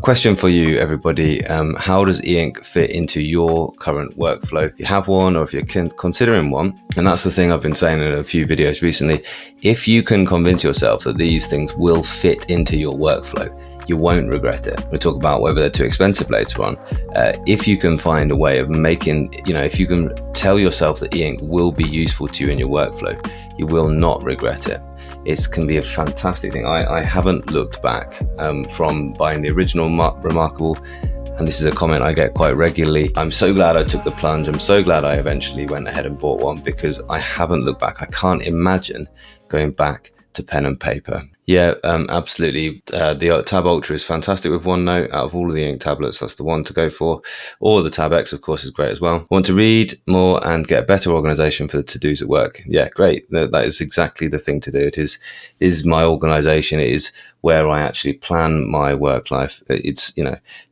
Question for you, everybody. How does Eink fit into your current workflow? If you have one or if you're considering one, and that's the thing I've been saying in a few videos recently, if you can convince yourself that these things will fit into your workflow, you won't regret it. We'll talk about whether they're too expensive later on. If you can find a way of making, if you can tell yourself that Eink will be useful to you in your workflow, you will not regret it. It can be a fantastic thing. I haven't looked back from buying the original Remarkable, and this is a comment I get quite regularly. I'm so glad I took the plunge. I'm so glad I eventually went ahead and bought one, because I haven't looked back. I can't imagine going back to pen and paper. Yeah, absolutely. The Tab Ultra is fantastic with OneNote. Out of all of the Eink tablets, that's the one to go for. Or the Tab X, of course, is great as well. Want to read more and get better organization for the to-dos at work? Yeah, great. That is exactly the thing to do. It is my organization. It is where I actually plan my work life. It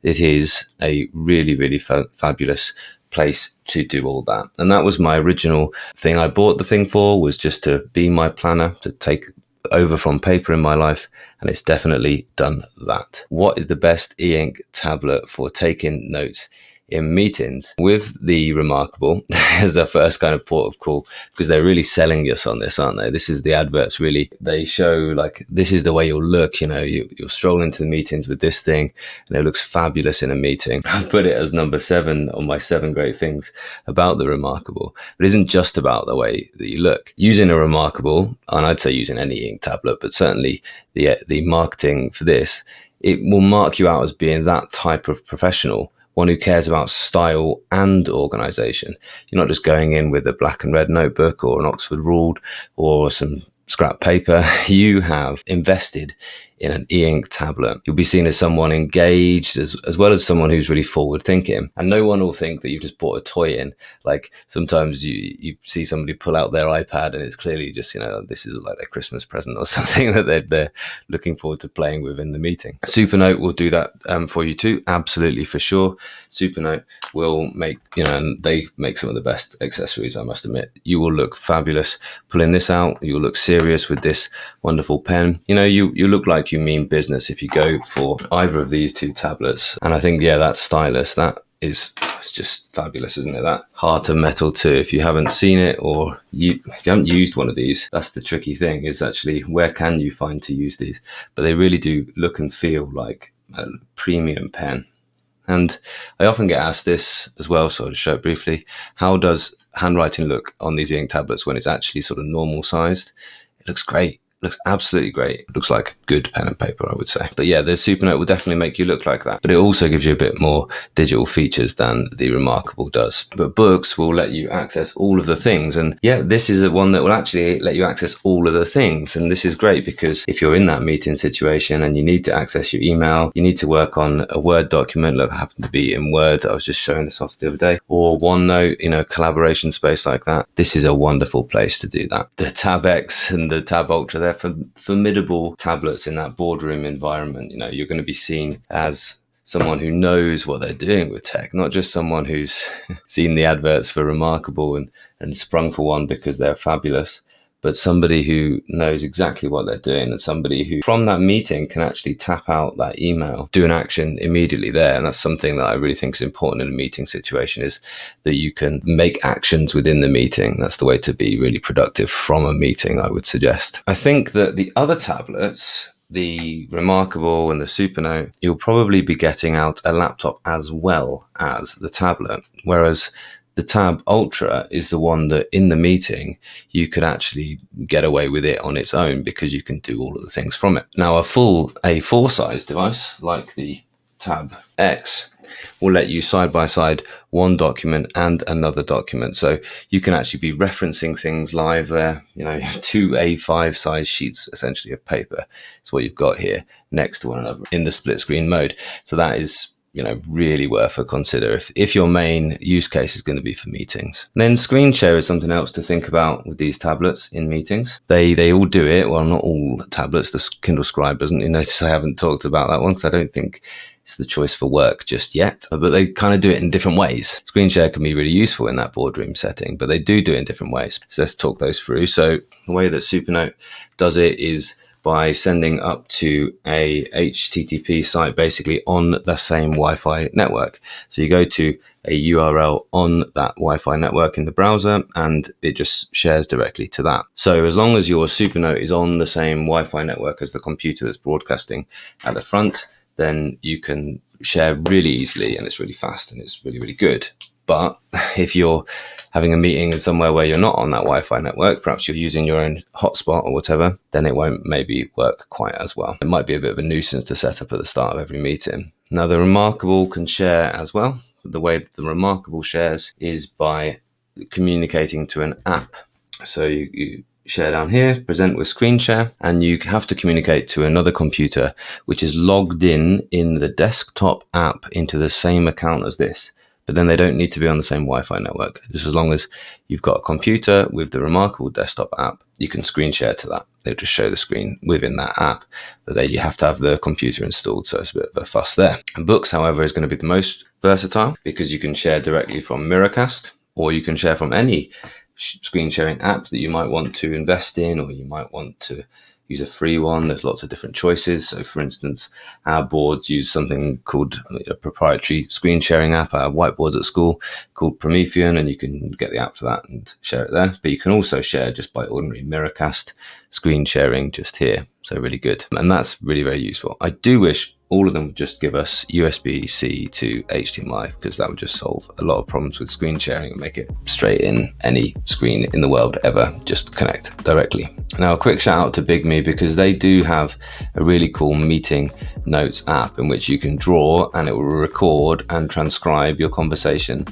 is a really, really fabulous place to do all that. And that was my original thing I bought the thing for, was just to be my planner, to take over from paper in my life, and it's definitely done that. What is the best Eink tablet for taking notes in meetings? With the Remarkable as their first kind of port of call, because they're really selling us on this, aren't they? This is the adverts, really. They show like, this is the way you'll look, you'll stroll into the meetings with this thing and it looks fabulous in a meeting. I've put it as number 7 on my 7 great things about the Remarkable. But it isn't just about the way that you look. Using a Remarkable, and I'd say using any Eink tablet, but certainly the marketing for this, it will mark you out as being that type of professional, one who cares about style and organization. You're not just going in with a black and red notebook or an Oxford ruled or some scrap paper. You have invested in an Eink tablet. You'll be seen as someone engaged as well as someone who's really forward thinking. And no one will think that you've just bought a toy in. Like sometimes you see somebody pull out their iPad and it's clearly just, this is like their Christmas present or something that they're looking forward to playing with in the meeting. Supernote will do that for you too. Absolutely, for sure. Supernote will make, and they make some of the best accessories, I must admit. You will look fabulous pulling this out. You'll look serious with this wonderful pen. You look like you mean business if you go for either of these two tablets. And I think, that stylus, it's just fabulous, isn't it? That heart of metal too. If you haven't seen it, or if you haven't used one of these, that's the tricky thing, is actually where can you find to use these? But they really do look and feel like a premium pen. And I often get asked this as well, so I'll just show it briefly. How does handwriting look on these Eink tablets when it's actually sort of normal sized? It looks great. Looks absolutely great. It looks like good pen and paper, I would say. But yeah, the Supernote will definitely make you look like that. But it also gives you a bit more digital features than the Remarkable does. But Boox will let you access all of the things. And yeah, this is the one that will actually let you access all of the things. And this is great because if you're in that meeting situation and you need to access your email, you need to work on a Word document. Look, I happen to be in Word. I was just showing this off the other day. Or OneNote, collaboration space like that. This is a wonderful place to do that. The Tab X and the Tab Ultra, they're formidable tablets in that boardroom environment. You're going to be seen as someone who knows what they're doing with tech, not just someone who's seen the adverts for Remarkable and sprung for one because they're fabulous, but somebody who knows exactly what they're doing, and somebody who from that meeting can actually tap out that email, do an action immediately there. And that's something that I really think is important in a meeting situation, is that you can make actions within the meeting. That's the way to be really productive from a meeting, I would suggest. I think that the other tablets, the Remarkable and the Supernote, you'll probably be getting out a laptop as well as the tablet, whereas the Tab Ultra is the one that in the meeting you could actually get away with it on its own because you can do all of the things from it. Now, a full A4 size device like the Tab X will let you side by side one document and another document. So you can actually be referencing things live there, 2 A5 size sheets essentially of paper. It's what you've got here next to one another in the split screen mode. So that is really worth a consider if your main use case is going to be for meetings. And then screen share is something else to think about with these tablets in meetings. They all do it. Well, not all tablets. The Kindle Scribe doesn't. You notice I haven't talked about that one because I don't think it's the choice for work just yet, but they kind of do it in different ways. Screen share can be really useful in that boardroom setting, but they do it in different ways. So let's talk those through. So the way that Supernote does it is by sending up to a HTTP site basically on the same Wi-Fi network. So you go to a URL on that Wi-Fi network in the browser and it just shares directly to that. So as long as your Supernote is on the same Wi-Fi network as the computer that's broadcasting at the front, then you can share really easily, and it's really fast and it's really, really good. But if you're having a meeting in somewhere where you're not on that Wi-Fi network, perhaps you're using your own hotspot or whatever, then it won't maybe work quite as well. It might be a bit of a nuisance to set up at the start of every meeting. Now, the Remarkable can share as well. The way that the Remarkable shares is by communicating to an app. So you share down here, present with screen share, and you have to communicate to another computer which is logged in the desktop app into the same account as this. But then they don't need to be on the same Wi-Fi network. Just as long as you've got a computer with the Remarkable desktop app, you can screen share to that. They'll just show the screen within that app, but then you have to have the computer installed, so it's a bit of a fuss there. And Boox, however, is going to be the most versatile because you can share directly from Miracast, or you can share from any screen sharing app that you might want to invest in, or you might want to use a free one. There's lots of different choices. So for instance, our boards use something called a proprietary screen sharing app, our whiteboards at school, called Promethean, and you can get the app for that and share it there. But you can also share just by ordinary Miracast screen sharing just here. So really good. And that's really very useful. I do wish all of them would just give us USB-C to HDMI, because that would just solve a lot of problems with screen sharing and make it straight in any screen in the world ever, just connect directly. Now, a quick shout out to BigMe, because they do have a really cool meeting notes app in which you can draw and it will record and transcribe your conversation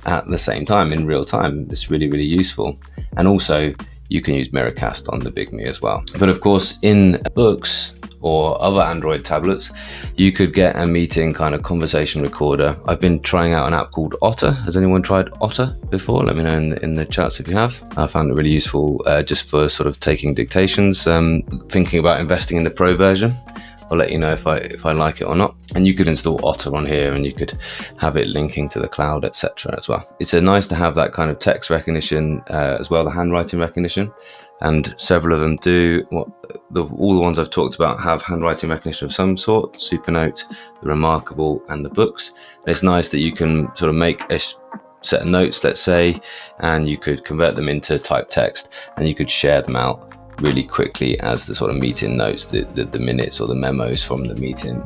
at the same time in real time. It's really, really useful. And also you can use Miracast on the BigMe as well. But of course, in Boox or other Android tablets, you could get a meeting kind of conversation recorder. I've been trying out an app called Otter. Has anyone tried Otter before? Let me know in the chats if you have. I found it really useful just for sort of taking dictations, thinking about investing in the Pro version. I'll let you know if I like it or not. And you could install Otter on here and you could have it linking to the cloud, etc. as well. It's nice to have that kind of text recognition as well, the handwriting recognition. And several of them do. All the ones I've talked about have handwriting recognition of some sort, Supernote, the Remarkable, and the Boox. And it's nice that you can sort of make a set of notes, let's say, and you could convert them into typed text and you could share them out really quickly as the sort of meeting notes, the minutes or the memos from the meeting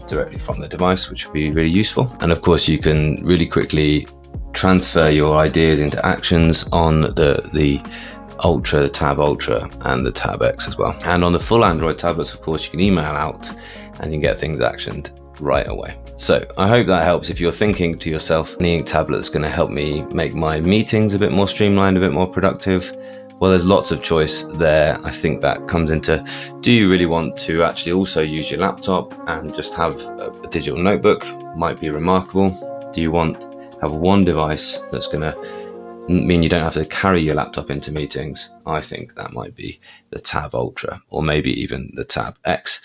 directly from the device, which would be really useful. And of course, you can really quickly transfer your ideas into actions on the Ultra, the Tab Ultra, and the Tab X as well. And on the full Android tablets, of course, you can email out and you can get things actioned right away. So I hope that helps. If you're thinking to yourself, the Eink tablet is going to help me make my meetings a bit more streamlined, a bit more productive, well, there's lots of choice there. I think that comes into, do you really want to actually also use your laptop and just have a digital notebook? Might be Remarkable. Do you want to have one device that's going to mean you don't have to carry your laptop into meetings? I think that might be the Tab Ultra, or maybe even the Tab X.